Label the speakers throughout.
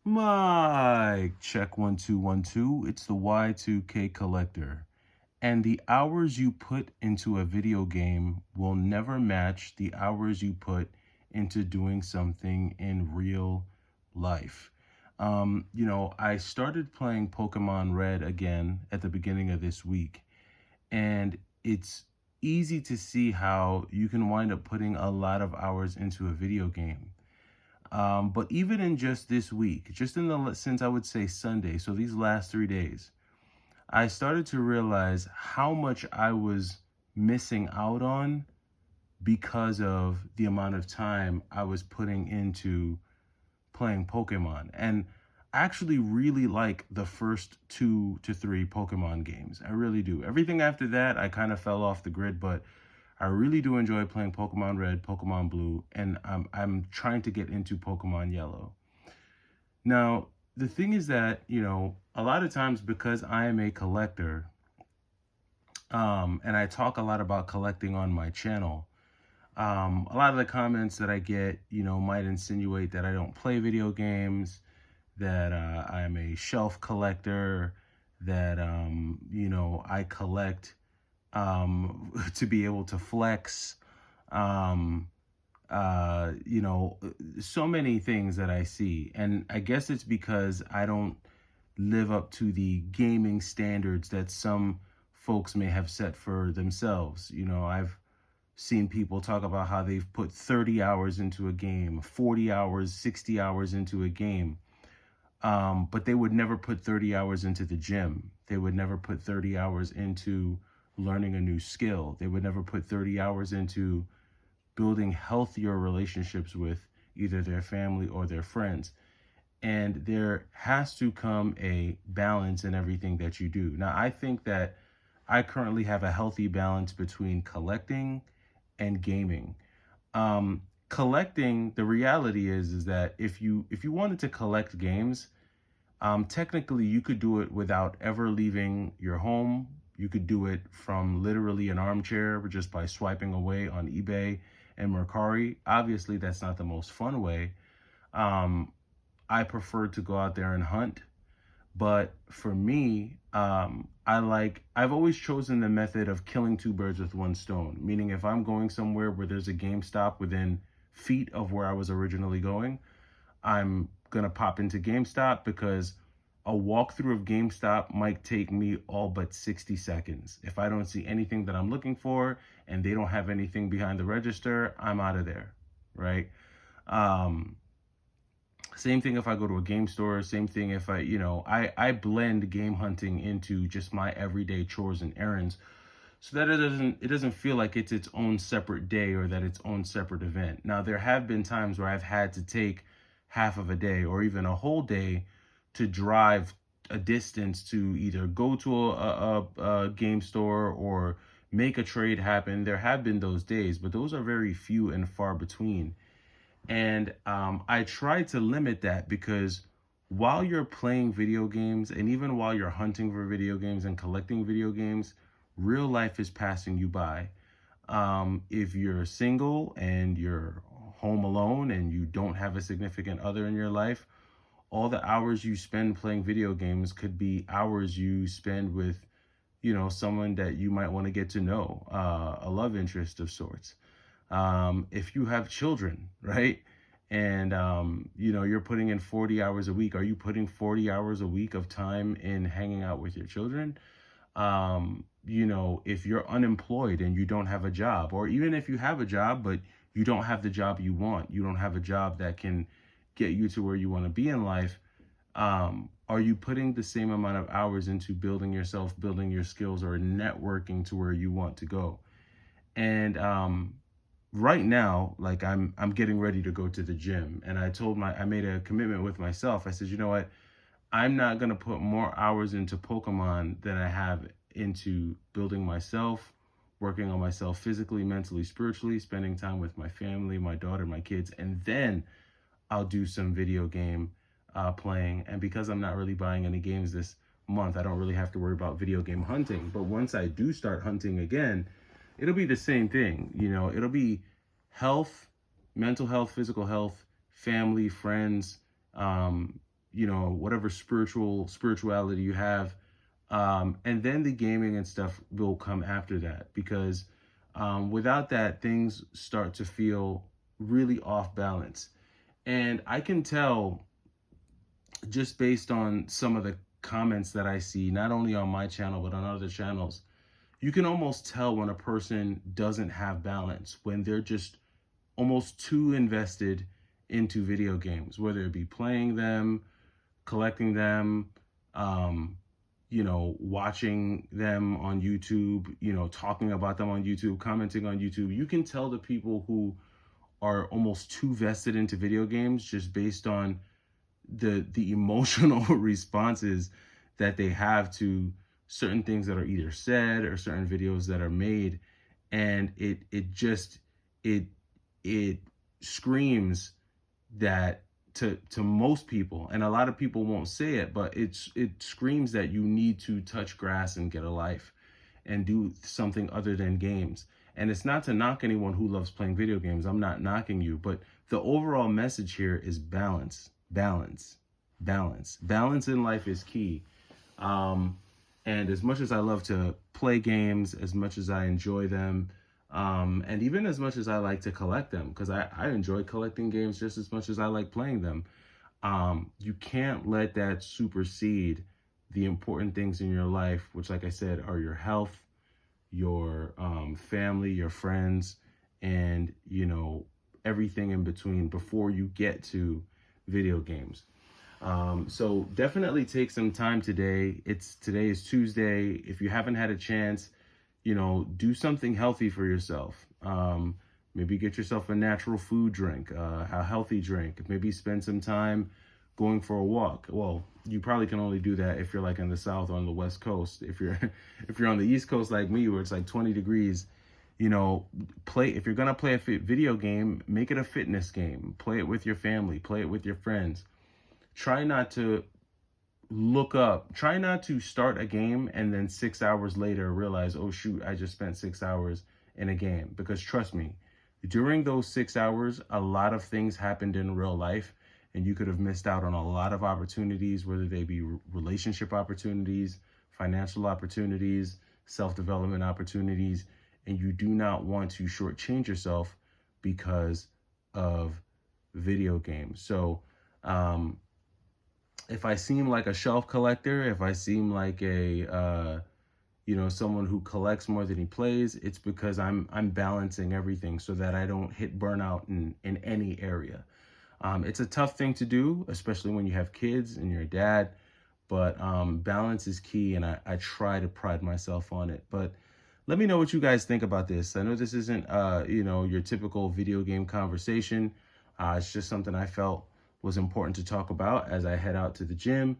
Speaker 1: Mike, check 1 2 1 2. It's the Y2K collector. And the hours you put into a video game will never match the hours you put into doing something in real life. I started playing Pokemon Red again at the beginning of this week, and it's easy to see how you can wind up putting a lot of hours into a video game. But even in just this week, just since I would say Sunday, so these last 3 days, I started to realize how much I was missing out on because of the amount of time I was putting into playing Pokemon. And I actually really like the first 2 to 3 Pokemon games. I really do. Everything after that, I kind of fell off the grid, but I really do enjoy playing Pokemon Red, Pokemon Blue, and I'm trying to get into Pokemon Yellow. Now, the thing is that, a lot of times because I am a collector, and I talk a lot about collecting on my channel, a lot of the comments that I get, might insinuate that I don't play video games, that I'm a shelf collector, that, I collect to be able to flex, um, you know, so many things that I see. And I guess it's because I don't live up to the gaming standards that some folks may have set for themselves. I've seen people talk about how they've put 30 hours into a game, 40 hours, 60 hours into a game. But they would never put 30 hours into the gym. They would never put 30 hours into learning a new skill. They would never put 30 hours into building healthier relationships with either their family or their friends. And there has to come a balance in everything that you do. Now, I think that I currently have a healthy balance between collecting and gaming. Collecting, the reality is that if you wanted to collect games, technically you could do it without ever leaving your home. You could do it from literally an armchair just by swiping away on eBay and Mercari. Obviously, that's not the most fun way. Um, I prefer to go out there and hunt. But for me, I've always chosen the method of killing two birds with one stone. Meaning, if I'm going somewhere where there's a GameStop within feet of where I was originally going, I'm gonna pop into GameStop because a walkthrough of GameStop might take me all but 60 seconds. If I don't see anything that I'm looking for and they don't have anything behind the register, I'm out of there, right? Um, Same thing if I go to a game store, same thing if I blend game hunting into just my everyday chores and errands so that it doesn't feel like it's its own separate day or that its own separate event. Now, there have been times where I've had to take half of a day or even a whole day to drive a distance to either go to a game store or make a trade happen. There have been those days, but those are very few and far between. And I try to limit that because while you're playing video games and even while you're hunting for video games and collecting video games, real life is passing you by. If you're single and you're home alone and you don't have a significant other in your life, all the hours you spend playing video games could be hours you spend with, someone that you might want to get to know, a love interest of sorts. If you have children, right? And, you're putting in 40 hours a week. Are you putting 40 hours a week of time in hanging out with your children? If you're unemployed and you don't have a job, or even if you have a job, but you don't have the job you want, you don't have a job that can get you to where you want to be in life, are you putting the same amount of hours into building yourself, building your skills, or networking to where you want to go? And right now, like I'm getting ready to go to the gym, and I made a commitment with myself. I said, you know what? I'm not gonna put more hours into Pokemon than I have into building myself, working on myself physically, mentally, spiritually, spending time with my family, my daughter, my kids, and then I'll do some video game playing. And because I'm not really buying any games this month, I don't really have to worry about video game hunting. But once I do start hunting again, it'll be the same thing. It'll be health, mental health, physical health, family, friends, whatever spirituality you have. And then the gaming and stuff will come after that, because without that, things start to feel really off balance. And I can tell just based on some of the comments that I see, not only on my channel, but on other channels, you can almost tell when a person doesn't have balance, when they're just almost too invested into video games, whether it be playing them, collecting them, um, watching them on YouTube, talking about them on YouTube, commenting on YouTube. You can tell the people who are almost too vested into video games just based on the emotional responses that they have to certain things that are either said or certain videos that are made. And it screams that to most people, and a lot of people won't say it, but it screams that you need to touch grass and get a life and do something other than games. And it's not to knock anyone who loves playing video games. I'm not knocking you, but the overall message here is balance, balance, balance. Balance in life is key. And as much as I love to play games, as much as I enjoy them, and even as much as I like to collect them, because I enjoy collecting games just as much as I like playing them, you can't let that supersede the important things in your life, which, like I said, are your health, your family, your friends, and everything in between before you get to video games. So definitely take some time today. Today is Tuesday. If you haven't had a chance, do something healthy for yourself. Maybe get yourself a natural food drink, a healthy drink. Maybe spend some time going for a walk. Well, you probably can only do that if you're like in the South or on the West Coast. If you're on the East Coast like me, where it's like 20 degrees, if you're gonna play a video game, make it a fitness game. Play it with your family. Play it with your friends. Try not to start a game and then 6 hours later realize, oh shoot, I just spent 6 hours in a game. Because trust me, during those 6 hours, a lot of things happened in real life, and you could have missed out on a lot of opportunities, whether they be relationship opportunities, financial opportunities, self-development opportunities, and you do not want to shortchange yourself because of video games. So, if I seem like a shelf collector, if I seem like a someone who collects more than he plays, it's because I'm balancing everything so that I don't hit burnout in any area. It's a tough thing to do, especially when you have kids and you're a dad, but balance is key, and I try to pride myself on it. But let me know what you guys think about this. I know this isn't your typical video game conversation. It's just something I felt was important to talk about as I head out to the gym.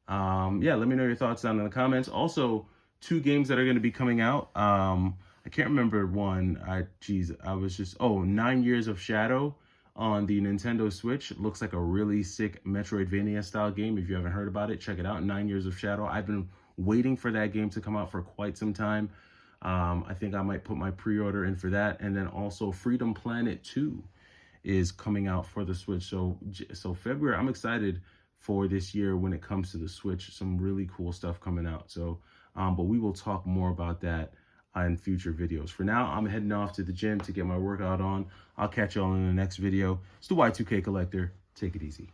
Speaker 1: Let me know your thoughts down in the comments. Also, 2 games that are going to be coming out. I can't remember one. 9 Years of Shadow on the Nintendo Switch. It looks like a really sick Metroidvania style game. If you haven't heard about it, check it out. 9 Years of Shadow. I've been waiting for that game to come out for quite some time. I think I might put my pre-order in for that. And then also Freedom Planet 2 is coming out for the Switch. So February, I'm excited for this year when it comes to the Switch. Some really cool stuff coming out. So, but we will talk more about that in future videos. For now, I'm heading off to the gym to get my workout on. I'll catch y'all in the next video. It's the Y2K Collector. Take it easy.